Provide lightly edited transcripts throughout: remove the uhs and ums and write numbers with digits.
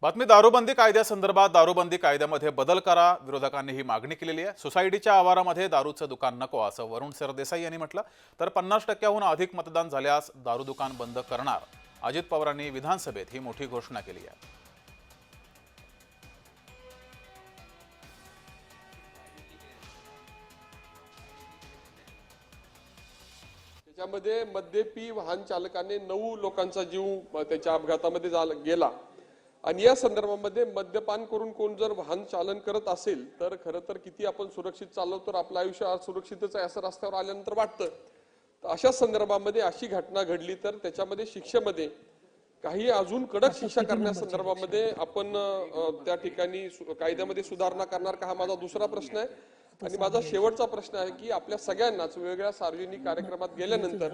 बातमी दारूबंदी कायद्यासंदर्भात दारूबंदी कायद्यामध्ये बदल करा, विरोधकांनी ही मागणी केलेली आहे। सोसायटीच्या आवारामध्ये दारूचं दुकान नको असं वरुण सरदेसाई यांनी म्हटलं, तर 50%हून अधिक मतदान झाल्यास दारू दुकान बंद करणार। अजित पवारांनी विधानसभेत ही मोठी घोषणा केली आहे। त्याच्यामध्ये मद्यपी वाहन चालकाने 9 लोकांचा जीव त्याच्या अपघातामध्ये गेला आणि या संदर्भामध्ये मद्यपान करून कोण जर वाहन चालन करत असेल तर खरं तर किती आपण सुरक्षित चालवतो, तर आपलं आयुष्य आज सुरक्षितच आहे असं रस्त्यावर आल्यानंतर वाटतं। तर अशा संदर्भामध्ये अशी घटना घडली तर त्याच्यामध्ये शिक्षेमध्ये काही अजून कडक शिक्षा करण्यासंदर्भामध्ये आपण त्या ठिकाणी कायद्यामध्ये सुधारणा करणार का, हा माझा दुसरा प्रश्न आहे। आणि माझा शेवटचा प्रश्न आहे की आपल्या सगळ्यांनाच वेगवेगळ्या सार्वजनिक कार्यक्रमात गेल्यानंतर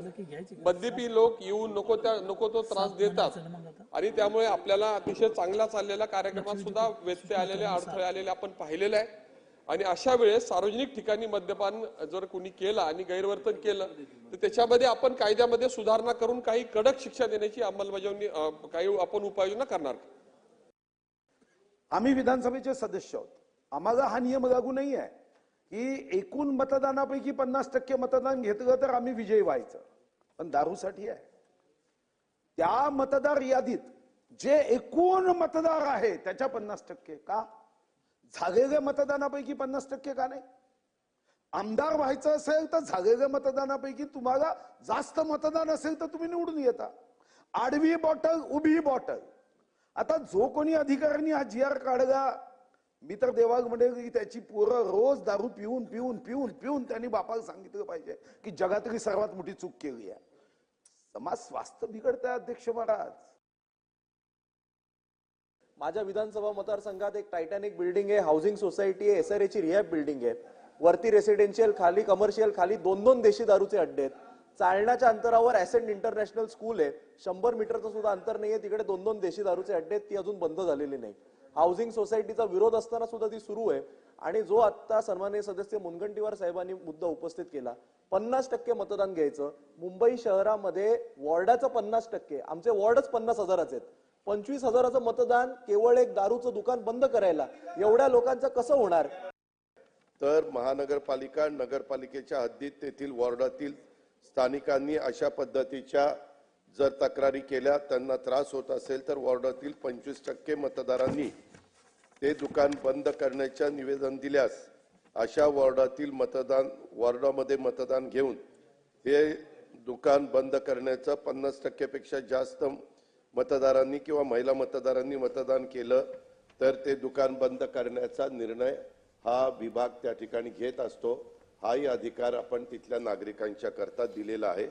मद्यपी लोक येऊन नको तो त्रास देतात आणि त्यामुळे आपल्याला अतिशय चांगला चाललेल्या कार्यक्रमात सुद्धा व्यत्यय आलेले, अडथळे आलेले आपण पाहिलेले आहे। आणि अशा वेळेस सार्वजनिक ठिकाणी मद्यपान जर कोणी केलं आणि गैरवर्तन केलं तर त्याच्यामध्ये आपण कायद्यामध्ये सुधारणा करून काही कडक शिक्षा देण्याची अंमलबजावणी काही आपण उपाययोजना करणार। आम्ही विधानसभेचे सदस्य आहोत, आम्हाला हा नियम लागू नाही आहे की एकूण मतदानापैकी 50% मतदान घेतलं तर आम्ही विजयी व्हायचं, पण दारूसाठी आहे। त्या मतदार यादीत जे एकूण मतदार आहे त्याच्या 50% का, झालेल्या मतदानापैकी 50% का नाही? आमदार व्हायचं असेल तर झालेल्या मतदानापैकी तुम्हाला जास्त मतदान असेल तर तुम्ही निवडून येता। आडवी बॉटल उभी बॉटल, आता जो कोणी अधिकाऱ्यांनी हा GR काढला, मी तर देवाला म्हणेल की त्याची पोरं रोज दारू पिऊन पिऊन पिऊन पिऊन त्यांनी बापाला सांगितलं पाहिजे की जगातली सर्वात मोठी चूक केली आहे। समाज स्वास्थ्य बिघडतंय अध्यक्ष महाराज। माझ्या विधानसभा मतदारसंघात एक टायटॅनिक बिल्डिंग आहे, हाऊसिंग सोसायटी आहे, SRA ची रिहॅब बिल्डिंग आहे, वरती रेसिडेन्शियल, खाली कमर्शियल, खाली 2-2 देशी दारूचे अड्डे आहेत। चालण्याच्या अंतरावर ॲसेंट इंटरनॅशनल स्कूल आहे, 100 मीटरचं सुद्धा अंतर नाहीये, तिकडे 2-2 देशी दारूचे अड्डे आहेत, ती अजून बंद झालेली नाही। हाऊसिंग सोसायटीचा विरोध असताना सुद्धा ती सुरू आहे। आणि जो आता सन्माननीय सदस्य मुनगंटीवार साहेबांनी मुद्दा उपस्थित केला, 50% मतदान घ्यायचं, मुंबई शहरामध्ये वॉर्डाचं 50%, आमचे वॉर्डच 50,000चे आहेत, 25,000चं मतदान केवळ एक दारूचं दुकान बंद करायला एवढ्या लोकांचं कसं होणार? तर महानगरपालिका, नगरपालिकेच्या हद्दीत तेथील वॉर्डातील स्थानिकांनी अशा पद्धतीच्या जर तक्रारी केल्या, त्यांना त्रास होत असेल तर वॉर्डातील 25% मतदारांनी ते दुकान बंद करण्याचे निवेदन दिल्यास अशा वॉर्डामध्ये मतदान घेऊन हे दुकान बंद करण्याचं 50% पेक्षा जास्त मतदारांनी किंवा महिला मतदारांनी मतदान केलं तर ते दुकान बंद करण्याचा निर्णय हा विभाग त्या ठिकाणी घेत असतो। हाही अधिकार आपण तिथल्या नागरिकांच्या करता दिलेला आहे।